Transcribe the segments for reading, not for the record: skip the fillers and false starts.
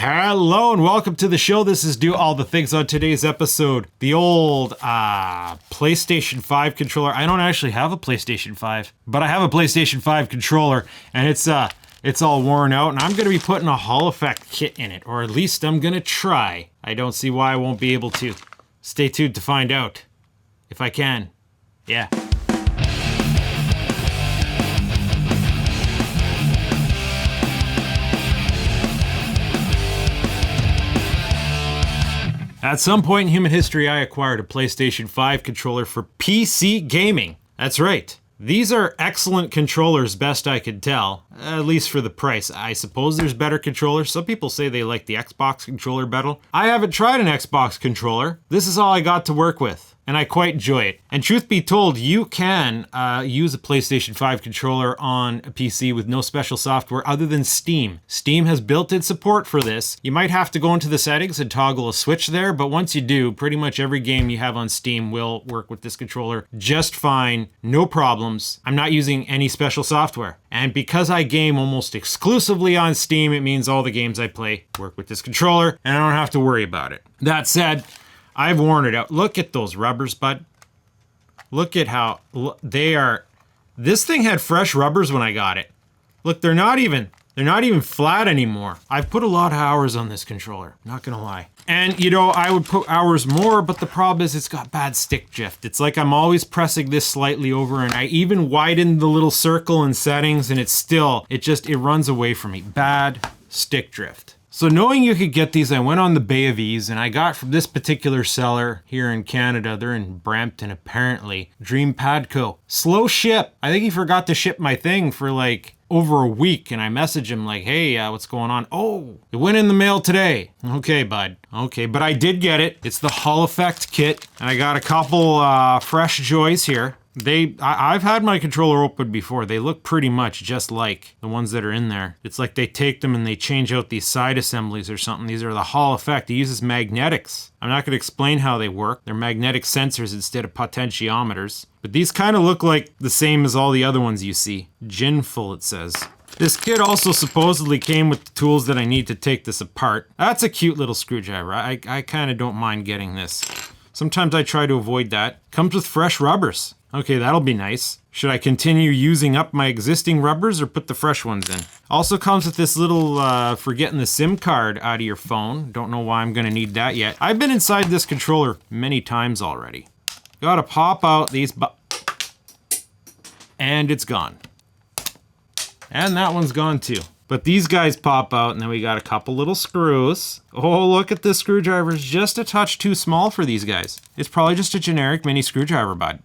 Hello and welcome to the show. This is Do All the Things. On today's episode, the old PlayStation 5 controller. I don't actually have a PlayStation 5, but I have a PlayStation 5 controller, and it's all worn out, and I'm going to be putting a Hall Effect kit in it, or at least I'm going to try. I don't see why I won't be able to. Stay tuned to find out. If I can. Yeah. At some point in human history, I acquired a PlayStation 5 controller for PC gaming. That's right. These are excellent controllers, best I could tell, at least for the price. I suppose there's better controllers. Some people say they like the Xbox controller better. I haven't tried an Xbox controller. This is all I got to work with, and I quite enjoy it. And truth be told, you can use a PlayStation 5 controller on a PC with no special software other than Steam. Steam has built-in support for this. You might have to go into the settings and toggle a switch there, but once you do, pretty much every game you have on Steam will work with this controller just fine, no problems. I'm not using any special software. And because I game almost exclusively on Steam, it means all the games I play work with this controller, and I don't have to worry about it. That said, I've worn it out. Look at those rubbers, bud. Look at how they are. This thing had fresh rubbers when I got it. Look, they're not even flat anymore. I've put a lot of hours on this controller, not gonna lie. And you know, I would put hours more, but the problem is it's got bad stick drift. It's like I'm always pressing this slightly over, and I even widened the little circle in settings, and it runs away from me. Bad stick drift. So knowing you could get these, I went on the Bay of Ease, and I got from this particular seller here in Canada, they're in Brampton apparently, Dream Padco. Slow ship. I think he forgot to ship my thing for like over a week, and I messaged him like, hey, what's going on? Oh, it went in the mail today. Okay, bud. Okay, but I did get it. It's the Hall Effect kit, and I got a couple fresh joys here. I've had my controller open before. They look pretty much just like the ones that are in there. It's like they take them and they change out these side assemblies or something. These are the Hall Effect. It uses magnetics. I'm not going to explain how they work. They're magnetic sensors instead of potentiometers. But these kind of look like the same as all the other ones you see. Ginful, it says. This kit also supposedly came with the tools that I need to take this apart. That's a cute little screwdriver. I kind of don't mind getting this. Sometimes I try to avoid that. Comes with fresh rubbers. Okay, that'll be nice. Should I continue using up my existing rubbers or put the fresh ones in? Also comes with this little, for getting the SIM card out of your phone. Don't know why I'm gonna need that yet. I've been inside this controller many times already. Gotta pop out these and it's gone. And that one's gone too. But these guys pop out, and then we got a couple little screws. Oh, look at this screwdriver. It's just a touch too small for these guys. It's probably just a generic mini screwdriver, bud.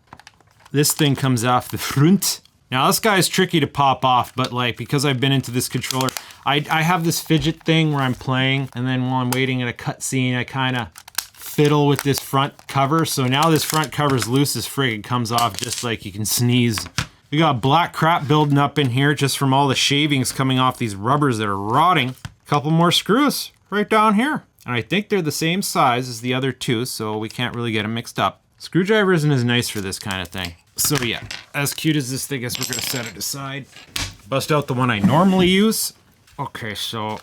This thing comes off the front. Now this guy is tricky to pop off, but like, because I've been into this controller, I have this fidget thing where I'm playing, and then while I'm waiting in a cutscene, I kind of fiddle with this front cover. So now this front cover's loose as frig. It comes off just like you can sneeze. We got black crap building up in here just from all the shavings coming off these rubbers that are rotting. A couple more screws right down here. And I think they're the same size as the other two, so we can't really get them mixed up. Screwdriver isn't as nice for this kind of thing. So yeah, as cute as this thing is, we're gonna set it aside. Bust out the one I normally use. Okay, so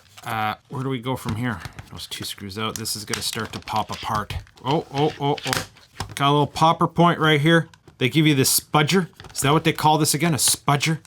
where do we go from here? Those two screws out. This is gonna start to pop apart. Oh. Got a little popper point right here. They give you this spudger. Is that what they call this again? A spudger?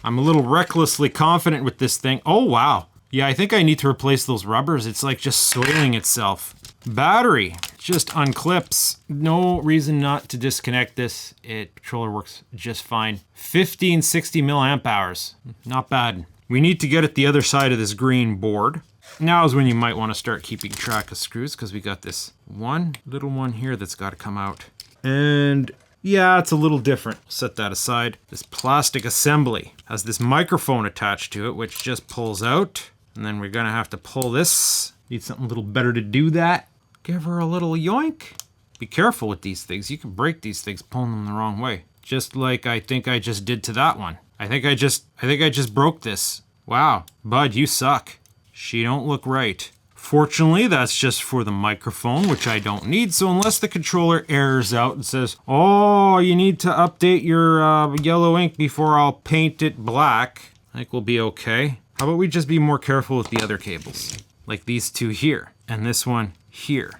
I'm a little recklessly confident with this thing. Oh, wow. Yeah, I think I need to replace those rubbers. It's like just soiling itself. Battery just unclips. No reason not to disconnect this. Controller works just fine. 1560 milliamp hours. Not bad. We need to get at the other side of this green board. Now is when you might want to start keeping track of screws, because we got this one little one here that's got to come out. And yeah, it's a little different. Set that aside. This plastic assembly has this microphone attached to it, which just pulls out. And then we're going to have to pull this. Need something a little better to do that. Give her a little yoink. Be careful with these things. You can break these things pulling them the wrong way. Just like I think I just did to that one. I think I just broke this. Wow, bud, you suck. She don't look right. Fortunately, that's just for the microphone, which I don't need. So unless the controller errors out and says, oh, you need to update your yellow ink before I'll paint it black, I think we'll be okay. How about we just be more careful with the other cables? Like these two here, and this one here.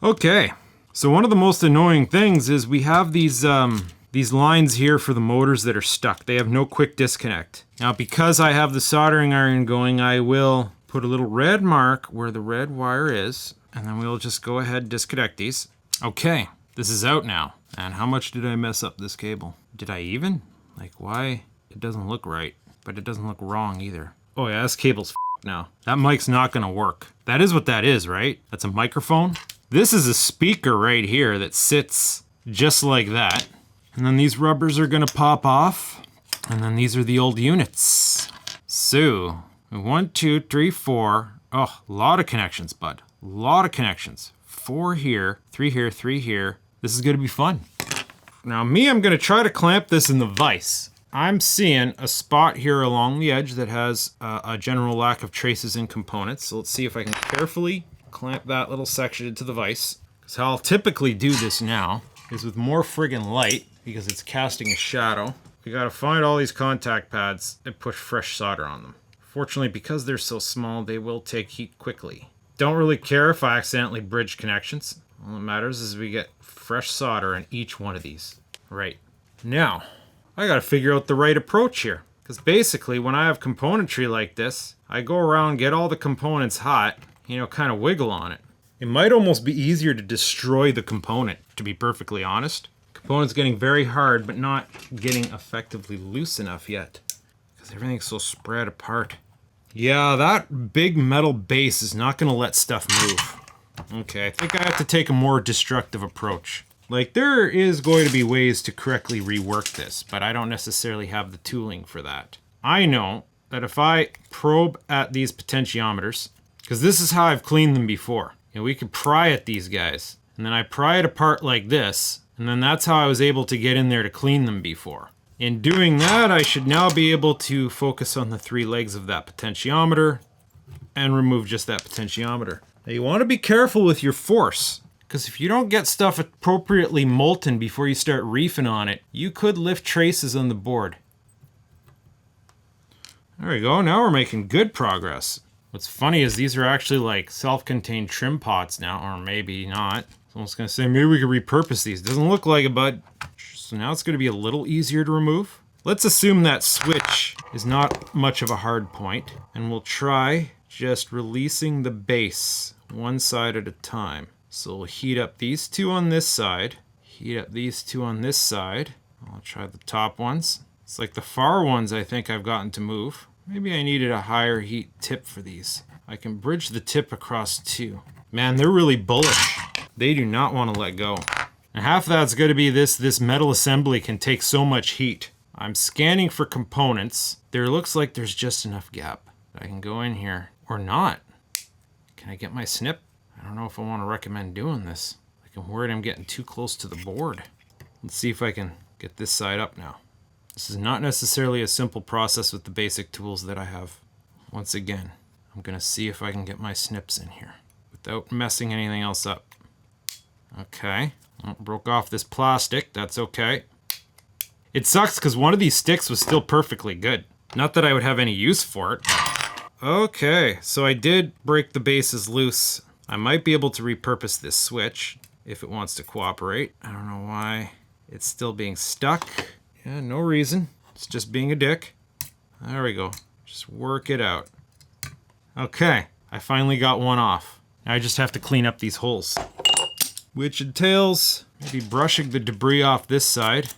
Okay, so one of the most annoying things is we have these lines here for the motors that are stuck. They have no quick disconnect. Now, because I have the soldering iron going, I will put a little red mark where the red wire is, and then we'll just go ahead and disconnect these. Okay, this is out now. And how much did I mess up this cable? Did I even? Like, why? It doesn't look right, but it doesn't look wrong either. Oh yeah, this cable's f***ed now. That mic's not gonna work. That is what that is, right? That's a microphone. This is a speaker right here that sits just like that. And then these rubbers are gonna pop off. And then these are the old units. So, 1, 2, 3, 4. Oh, a lot of connections, bud. A lot of connections. 4 here, 3 here, 3 here. This is gonna be fun. Now me, I'm gonna try to clamp this in the vise. I'm seeing a spot here along the edge that has a general lack of traces and components. So let's see if I can carefully clamp that little section into the vise. Because how I'll typically do this now is with more friggin' light, because it's casting a shadow. We gotta find all these contact pads and push fresh solder on them. Fortunately, because they're so small, they will take heat quickly. Don't really care if I accidentally bridge connections. All that matters is we get fresh solder in each one of these. Right. Now, I gotta figure out the right approach here. Because basically, when I have componentry like this, I go around, get all the components hot, kind of wiggle on it. It might almost be easier to destroy the component, to be perfectly honest. Component's getting very hard, but not getting effectively loose enough yet. Because everything's so spread apart. Yeah, that big metal base is not gonna let stuff move. Okay, I think I have to take a more destructive approach. Like, there is going to be ways to correctly rework this, but I don't necessarily have the tooling for that. I know that if I probe at these potentiometers, because this is how I've cleaned them before. We could pry at these guys, and then I pry it apart like this, and then that's how I was able to get in there to clean them before. In doing that, I should now be able to focus on the 3 legs of that potentiometer and remove just that potentiometer. Now, you want to be careful with your force. Because if you don't get stuff appropriately molten before you start reefing on it, you could lift traces on the board. There we go, now we're making good progress. What's funny is these are actually like self-contained trim pots now, or maybe not. Someone's gonna say, maybe we could repurpose these. Doesn't look like it, bud. So now it's gonna be a little easier to remove. Let's assume that switch is not much of a hard point, and we'll try just releasing the base one side at a time. So we'll heat up these 2 on this side, heat up these 2 on this side. I'll try the top ones. It's like the far ones I think I've gotten to move. Maybe I needed a higher heat tip for these. I can bridge the tip across 2. Man, they're really bullish. They do not want to let go. And half of that's going to be this metal assembly can take so much heat. I'm scanning for components. There looks like there's just enough gap. I can go in here, or not. Can I get my snip? I don't know if I want to recommend doing this. I'm worried I'm getting too close to the board. Let's see if I can get this side up now. This is not necessarily a simple process with the basic tools that I have. Once again, I'm gonna see if I can get my snips in here without messing anything else up. Okay, well, broke off this plastic, that's okay. It sucks because one of these sticks was still perfectly good. Not that I would have any use for it. Okay, so I did break the bases loose. I might be able to repurpose this switch if it wants to cooperate. I don't know why it's still being stuck. Yeah, no reason. It's just being a dick. There we go. Just work it out. Okay, I finally got one off. Now I just have to clean up these holes, which entails maybe brushing the debris off this side,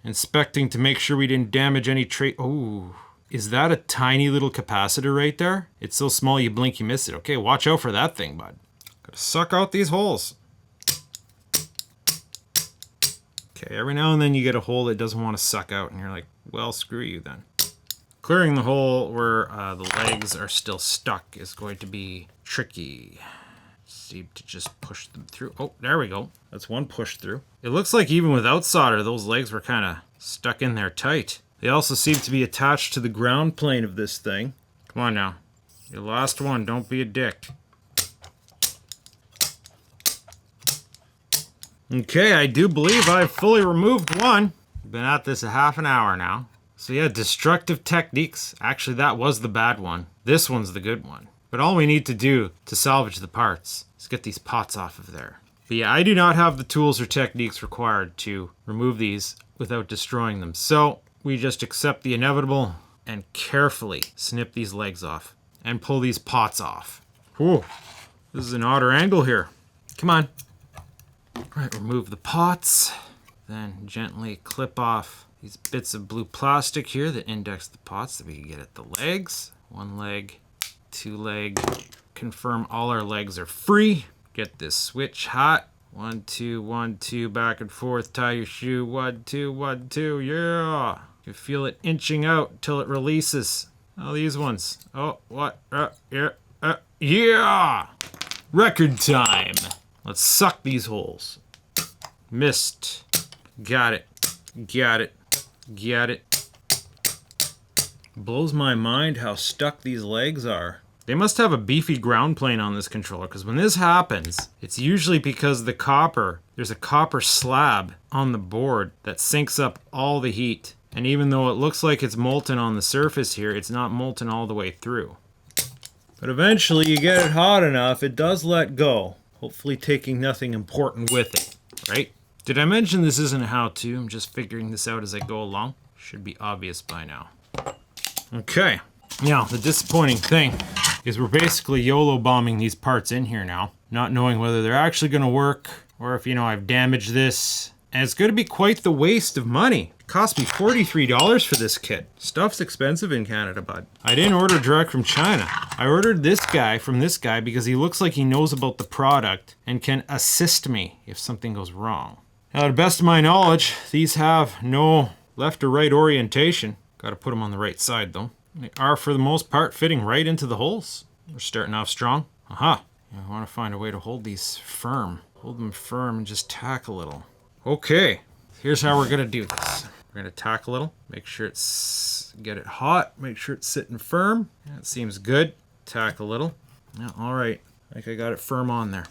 inspecting to make sure we didn't damage any Oh, is that a tiny little capacitor right there? It's so small you blink, you miss it. Okay, watch out for that thing, bud. Gotta suck out these holes. Okay, every now and then you get a hole that doesn't want to suck out, and you're like, well, screw you then. Clearing the hole where the legs are still stuck is going to be tricky. See to just push them through. Oh, there we go. That's one push through. It looks like even without solder, those legs were kind of stuck in there tight. They also seem to be attached to the ground plane of this thing. Come on now. Your last one, don't be a dick. Okay, I do believe I've fully removed one. Been at this a half an hour now. So yeah, destructive techniques. Actually, that was the bad one. This one's the good one. But all we need to do to salvage the parts is get these pots off of there. But yeah, I do not have the tools or techniques required to remove these without destroying them. So we just accept the inevitable and carefully snip these legs off and pull these pots off. Whew, this is an odder angle here. Come on. All right, remove the pots. Then gently clip off these bits of blue plastic here that index the pots that we can get at the legs. One leg, two leg. Confirm all our legs are free. Get this switch hot. 1, 2, back and forth. Tie your shoe. 1, 2, 1, 2. Yeah. You feel it inching out till it releases. Oh, these ones. Oh, what? Yeah. Record time. Let's suck these holes. Missed. Got it. Got it. Got it. Blows my mind how stuck these legs are. They must have a beefy ground plane on this controller, because when this happens, it's usually because there's a copper slab on the board that sinks up all the heat. And even though it looks like it's molten on the surface here, it's not molten all the way through. But eventually you get it hot enough, it does let go. Hopefully taking nothing important with it, right? Did I mention this isn't a how-to? I'm just figuring this out as I go along. Should be obvious by now. Okay. Now, the disappointing thing is we're basically YOLO bombing these parts in here now, not knowing whether they're actually going to work or if, I've damaged this. And it's going to be quite the waste of money. It cost me $43 for this kit. Stuff's expensive in Canada, bud. I didn't order direct from China. I ordered this guy from this guy because he looks like he knows about the product and can assist me if something goes wrong. Now, to the best of my knowledge, these have no left or right orientation. Got to put them on the right side, though. They are, for the most part, fitting right into the holes. We're starting off strong. Aha! I want to find a way to hold these firm. Hold them firm and just tack a little. Okay, here's how we're going to do this. We're going to tack a little. Make sure get it hot. Make sure it's sitting firm. That seems good. Tack a little. Yeah, all right. I think I got it firm on there.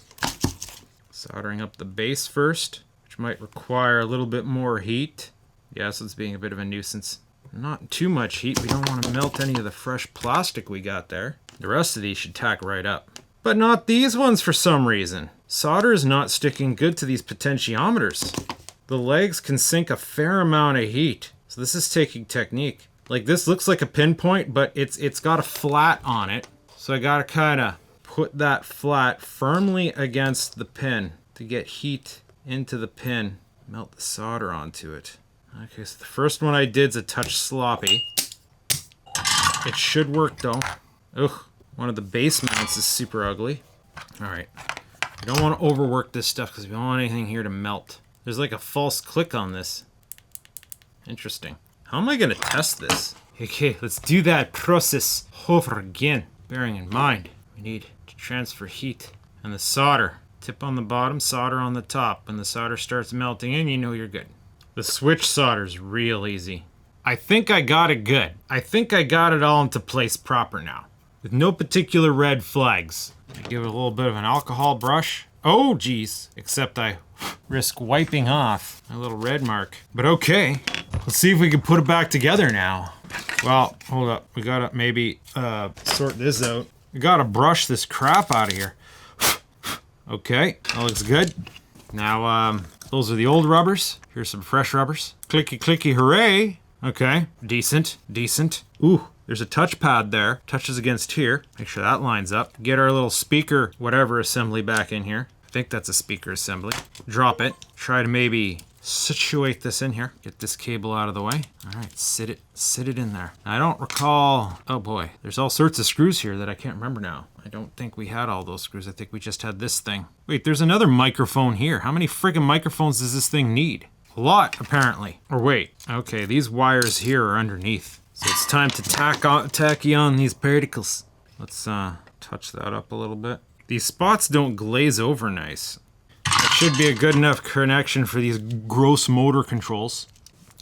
Soldering up the base first, which might require a little bit more heat. Yes, it's being a bit of a nuisance. Not too much heat. We don't want to melt any of the fresh plastic we got there. The rest of these should tack right up. But not these ones for some reason. Solder is not sticking good to these potentiometers. The legs can sink a fair amount of heat. So this is taking technique. Like, this looks like a pinpoint, but it's got a flat on it. So I gotta kind of put that flat firmly against the pin to get heat into the pin. Melt the solder onto it. Okay, so the first one I did's a touch sloppy. It should work though. Ugh, one of the base mounts is super ugly. All right, we don't want to overwork this stuff because we don't want anything here to melt. There's like a false click on this. Interesting. How am I gonna test this? Okay, let's do that process over again. Bearing in mind, we need to transfer heat and the solder. Tip on the bottom, solder on the top. When the solder starts melting in, you know you're good. The switch solder's real easy. I think I got it good. I think I got it all into place proper now. With no particular red flags. Give it a little bit of an alcohol brush. Oh, geez. Except I risk wiping off my little red mark. But okay. Let's see if we can put it back together now. Well, hold up. We gotta maybe sort this out. We gotta brush this crap out of here. Okay, that looks good. Now, those are the old rubbers. Here's some fresh rubbers. Clicky, clicky, hooray. Okay, decent, decent. Ooh, there's a touchpad there. Touches against here. Make sure that lines up. Get our little speaker, whatever assembly back in here. I think that's a speaker assembly. Drop it. Try to maybe situate this in here. Get this cable out of the way. All right, sit it in there. I don't recall. Oh boy, there's all sorts of screws here that I can't remember now. I don't think we had all those screws. I think we just had this thing. Wait, there's another microphone here. How many friggin' microphones does this thing need? A lot, apparently. Or wait, okay, these wires here are underneath. So it's time to tacky on these particles. Let's touch that up a little bit. These spots don't glaze over nice. That should be a good enough connection for these gross motor controls.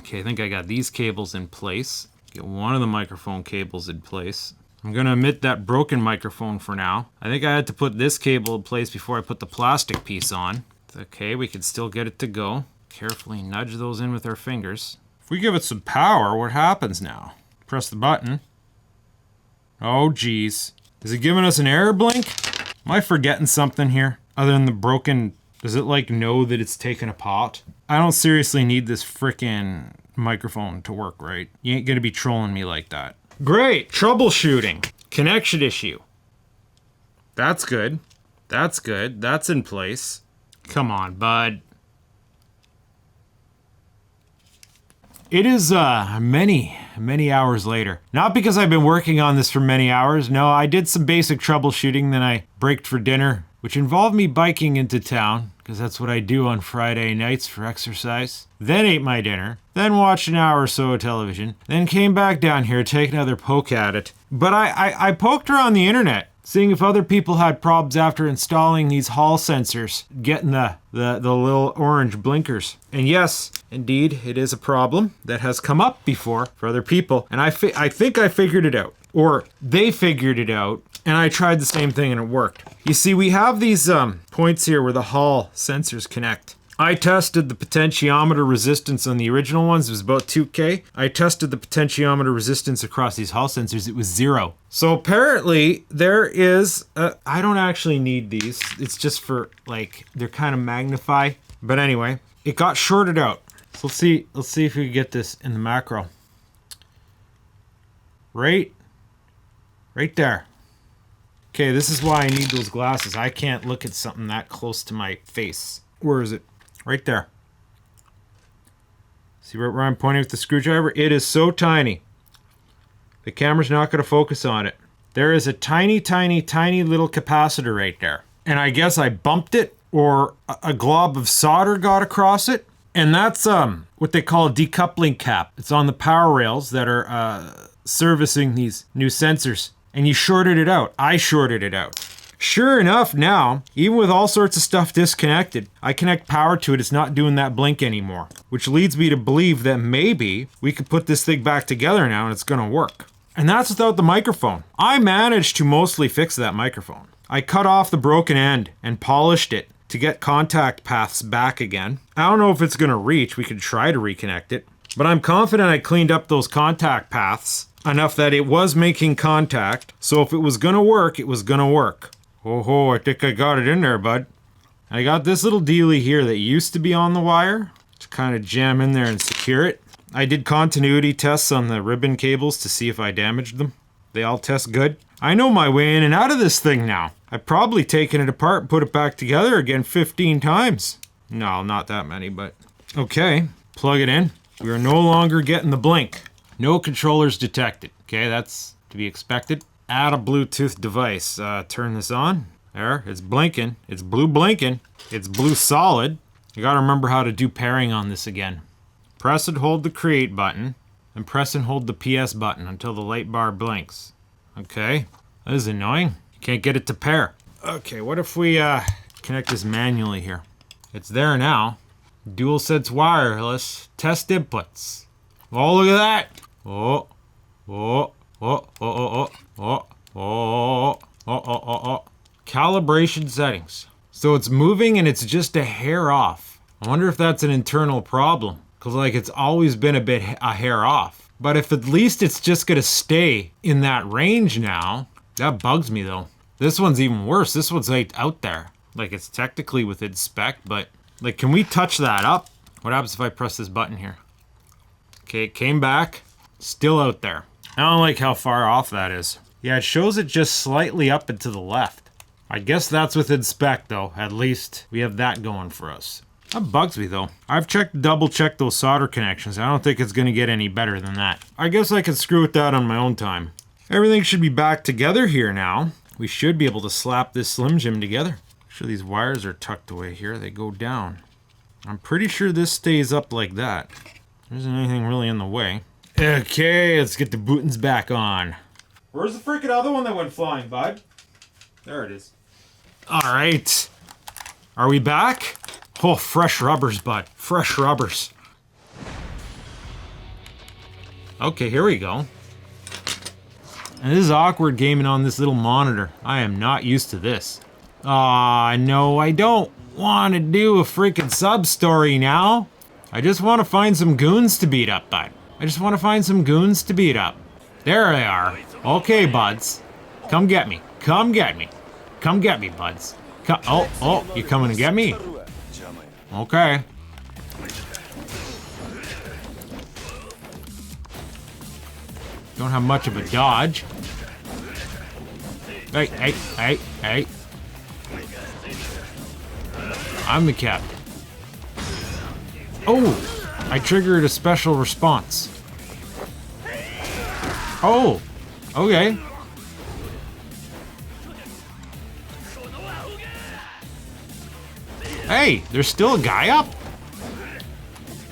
Okay, I think I got these cables in place. Get one of the microphone cables in place. I'm gonna omit that broken microphone for now. I think I had to put this cable in place before I put the plastic piece on. Okay, we can still get it to go. Carefully nudge those in with our fingers. If we give it some power, what happens now? Press the button. Oh, geez. Is it giving us an error blink? Am I forgetting something here? Other than the broken... Does it, like, know that it's taken apart? I don't seriously need this frickin' microphone to work, right? You ain't gonna be trolling me like that. Great! Troubleshooting. Connection issue. That's good. That's good. That's in place. Come on, bud. It is many hours later. Not because I've been working on this for many hours. No, I did some basic troubleshooting, then I braked for dinner, which involved me biking into town, because that's what I do on Friday nights for exercise. Then ate my dinner, then watched an hour or so of television, then came back down here to take another poke at it. But I poked around the internet, seeing if other people had problems after installing these hall sensors, getting the little orange blinkers. And yes, indeed, it is a problem that has come up before for other people. And I think I figured it out. Or they figured it out, and I tried the same thing and it worked. You see, we have these points here where the hall sensors connect. I tested the potentiometer resistance on the original ones. It was about 2K. I tested the potentiometer resistance across these hall sensors. It was 0. So apparently there is, I don't actually need these. It's just for, like, they're kind of magnify. But anyway, it got shorted out. So let's see if we can get this in the macro. Right there. Okay, this is why I need those glasses. I can't look at something that close to my face. Where is it? Right there. See where I'm pointing with the screwdriver? It is so tiny. The camera's not going to focus on it. There is a tiny, tiny, tiny little capacitor right there. And I guess I bumped it, or a glob of solder got across it. And that's what they call a decoupling cap. It's on the power rails that are servicing these new sensors. And you shorted it out. I shorted it out. Sure enough, now, even with all sorts of stuff disconnected, I connect power to it, it's not doing that blink anymore. Which leads me to believe that maybe we could put this thing back together now and it's gonna work. And that's without the microphone. I managed to mostly fix that microphone. I cut off the broken end and polished it to get contact paths back again. I don't know if it's gonna reach, we could try to reconnect it. But I'm confident I cleaned up those contact paths enough that it was making contact. So if it was gonna work, it was gonna work. Oh, I think I got it in there, bud. I got this little dealie here that used to be on the wire to kind of jam in there and secure it. I did continuity tests on the ribbon cables to see if I damaged them. They all test good. I know my way in and out of this thing now. I've probably taken it apart and put it back together again 15 times. No, not that many, but... Okay, plug it in. We are no longer getting the blink. No controllers detected. Okay, that's to be expected. Add a Bluetooth device. Turn this on. There, it's blinking. It's blue blinking. It's blue solid. You gotta remember how to do pairing on this again. Press and hold the create button, and press and hold the PS button until the light bar blinks. Okay, that is annoying. You can't get it to pair. Okay, what if we connect this manually here? It's there now. DualSense wireless. Test inputs. Oh, look at that. Oh. Calibration settings. So it's moving and it's just a hair off. I wonder if that's an internal problem. Cause like it's always been a hair off. But if at least it's just gonna stay in that range now, that bugs me though. This one's even worse. This one's like out there. Like it's technically within spec, but like can we touch that up? What happens if I press this button here? Okay, it came back. Still out there. I don't like how far off that is. Yeah, it shows it just slightly up and to the left. I guess that's within spec though. At least we have that going for us. That bugs me though. I've double checked those solder connections. I don't think it's gonna get any better than that. I guess I can screw with that on my own time. Everything should be back together here now. We should be able to slap this Slim Jim together. Make sure these wires are tucked away here. They go down. I'm pretty sure this stays up like that. There isn't anything really in the way. Okay, let's get the bootins back on. Where's the freaking other one that went flying, bud? There it is. All right. Are we back? Oh, fresh rubbers, bud. Fresh rubbers. Okay, here we go. And this is awkward gaming on this little monitor. I am not used to this. No, I don't want to do a freaking sub-story now. I just want to find some goons to beat up, bud. I just want to find some goons to beat up. There they are. Okay, buds. Come get me. Come get me. Come get me, buds. Oh, you coming to get me? Okay. Don't have much of a dodge. Hey. I'm the captain. Oh, I triggered a special response. Oh, okay. Hey, there's still a guy up?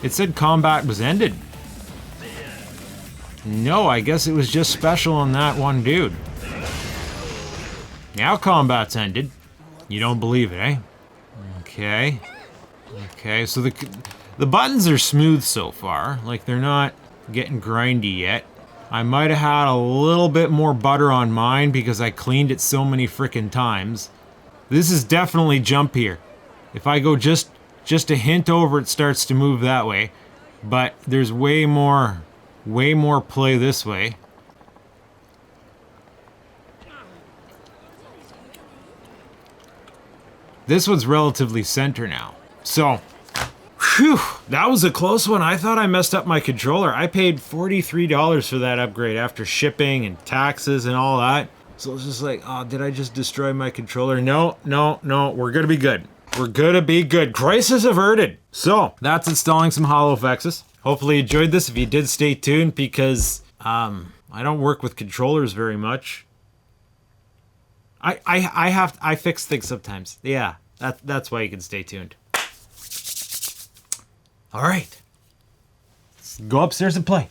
It said combat was ended. No, I guess it was just special on that one dude. Now combat's ended. You don't believe it, eh? Okay. Okay, so the buttons are smooth so far. Like, they're not getting grindy yet. I might have had a little bit more butter on mine because I cleaned it so many frickin' times. This is definitely jumpier. If I go just a hint over, it starts to move that way. But there's way more play this way. This one's relatively center now. So, whew, that was a close one. I thought I messed up my controller. I paid $43 for that upgrade after shipping and taxes and all that. So it's just like, oh, did I just destroy my controller? No, we're gonna be good. We're gonna be good. Crisis averted. So, that's installing some HoloFXs. Hopefully you enjoyed this. If you did, stay tuned because I don't work with controllers very much. I fix things sometimes. Yeah, that's why you can stay tuned. All right, let's go upstairs and play.